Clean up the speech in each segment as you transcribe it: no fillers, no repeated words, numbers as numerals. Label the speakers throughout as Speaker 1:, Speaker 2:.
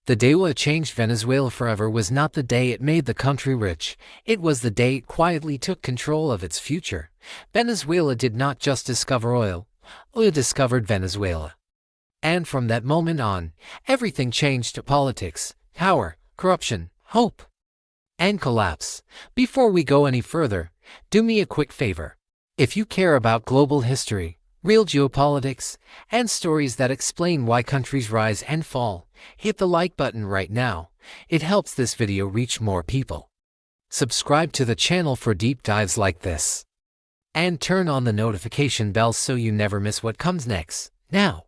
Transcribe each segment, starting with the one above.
Speaker 1: The day what changed Venezuela forever was not the day it made the country rich, it was the day it quietly took control of its future. Venezuela did not just discover oil, oil discovered Venezuela. And from that moment on, everything changed to politics, power, corruption, hope, and collapse. Before we go any further, do me a quick favor. If you care about global history, real geopolitics, and stories that explain why countries rise and fall, hit the like button right now. It helps this video reach more people. Subscribe to the channel for deep dives like this. And turn on the notification bell so you never miss what comes next. Now,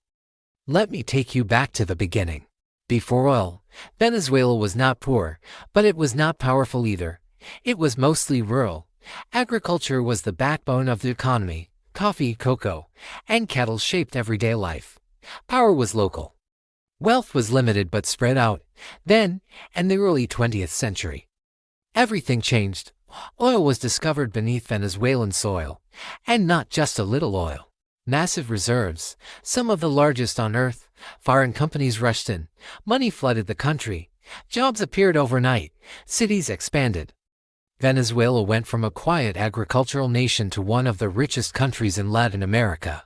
Speaker 1: let me take you back to the beginning. Before oil, Venezuela was not poor, but it was not powerful either. It was mostly rural. Agriculture was the backbone of the economy. Coffee, cocoa, and cattle shaped everyday life. Power was local. Wealth was limited but spread out. Then, in the early 20th century, everything changed. Oil was discovered beneath Venezuelan soil, and not just a little oil. Massive reserves, some of the largest on earth. Foreign companies rushed in. Money flooded the country. Jobs appeared overnight. Cities expanded. Venezuela went from a quiet agricultural nation to one of the richest countries in Latin America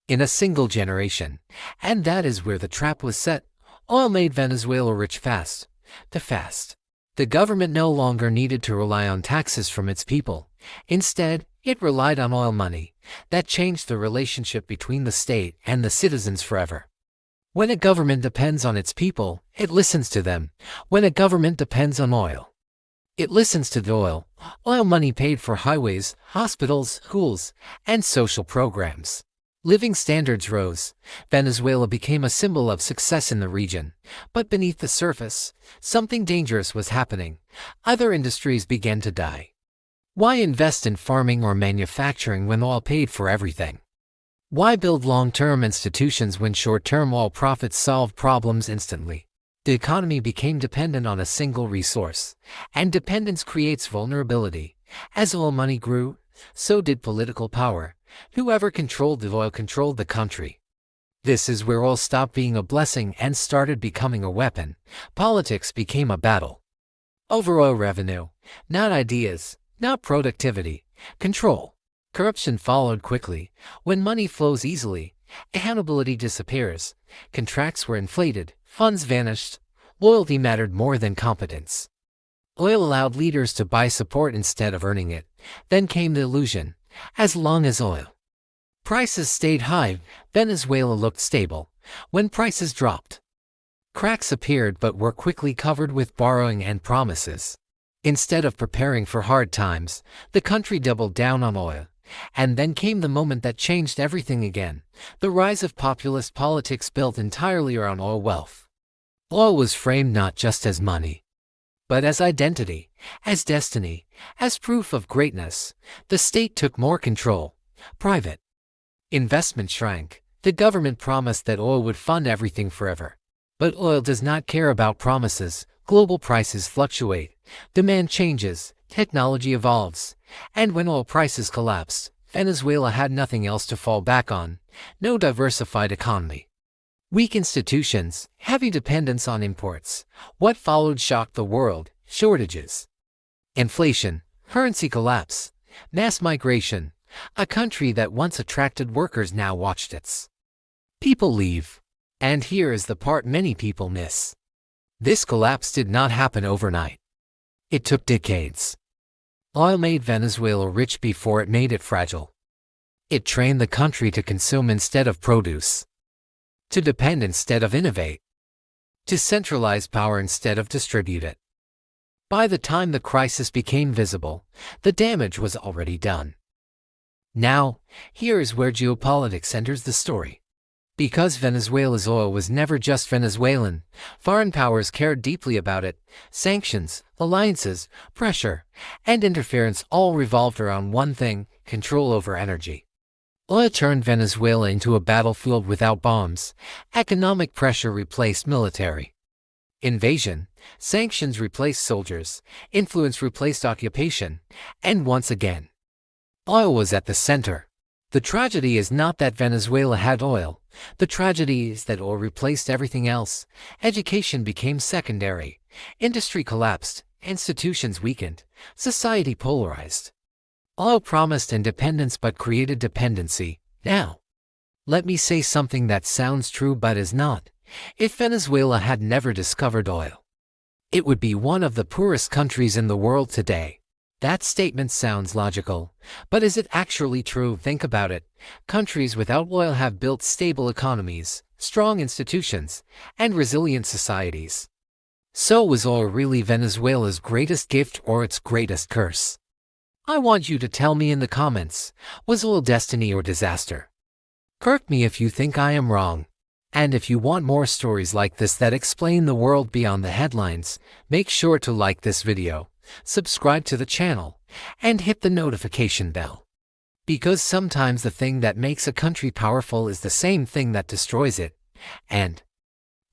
Speaker 1: in a single generation. And that is where the trap was set. Oil made Venezuela rich fast. The government no longer needed to rely on taxes from its people. Instead, it relied on oil money. That changed the relationship between the state and the citizens forever. When a government depends on its people, it listens to them. When a government depends on oil, it listens to the oil. Oil money paid for highways, hospitals, schools, and social programs. Living standards rose. Venezuela became a symbol of success in the region. But beneath the surface, something dangerous was happening. Other industries began to die. Why invest in farming or manufacturing when oil paid for everything? Why build long-term institutions when short-term oil profits solve problems instantly? The economy became dependent on a single resource, and dependence creates vulnerability. As oil money grew, so did political power. Whoever controlled the oil controlled the country. This is where oil stopped being a blessing and started becoming a weapon. Politics became a battle over oil revenue, not ideas, not productivity, control. Corruption followed quickly. When money flows easily, accountability disappears. Contracts were inflated. Funds vanished. Loyalty mattered more than competence. Oil allowed leaders to buy support instead of earning it. Then came the illusion. As long as oil prices stayed high, Venezuela looked stable. When prices dropped, cracks appeared but were quickly covered with borrowing and promises. Instead of preparing for hard times, the country doubled down on oil. And then came the moment that changed everything again. The rise of populist politics built entirely around oil wealth. Oil was framed not just as money, but as identity, as destiny, as proof of greatness. The state took more control. Private investment shrank. The government promised that oil would fund everything forever. But oil does not care about promises. Global prices fluctuate. Demand changes. Technology evolves. And when oil prices collapsed, Venezuela had nothing else to fall back on. No diversified economy. Weak institutions, heavy dependence on imports. What followed shocked the world. Shortages, inflation, currency collapse, mass migration. A country that once attracted workers now watched its people leave. And here is the part many people miss. This collapse did not happen overnight. It took decades. Oil made Venezuela rich before it made it fragile. It trained the country to consume instead of produce, to depend instead of innovate, to centralize power instead of distribute it. By the time the crisis became visible, the damage was already done. Now, here is where geopolitics enters the story. Because Venezuela's oil was never just Venezuelan, foreign powers cared deeply about it. Sanctions, alliances, pressure, and interference all revolved around one thing: control over energy. Oil turned Venezuela into a battlefield without bombs. Economic pressure replaced military invasion. Sanctions replaced soldiers. Influence replaced occupation. And once again, oil was at the center. The tragedy is not that Venezuela had oil. The tragedy is that oil replaced everything else. Education became secondary. Industry collapsed. Institutions weakened. Society polarized. Oil promised independence but created dependency. Now, let me say something that sounds true but is not. If Venezuela had never discovered oil, it would be one of the poorest countries in the world today. That statement sounds logical, but is it actually true? Think about it. Countries without oil have built stable economies, strong institutions, and resilient societies. So was oil really Venezuela's greatest gift or its greatest curse? I want you to tell me in the comments, was oil destiny or disaster? Correct me if you think I am wrong. And if you want more stories like this that explain the world beyond the headlines, make sure to like this video, subscribe to the channel, and hit the notification bell. Because sometimes the thing that makes a country powerful is the same thing that destroys it. And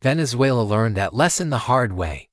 Speaker 1: Venezuela learned that lesson the hard way.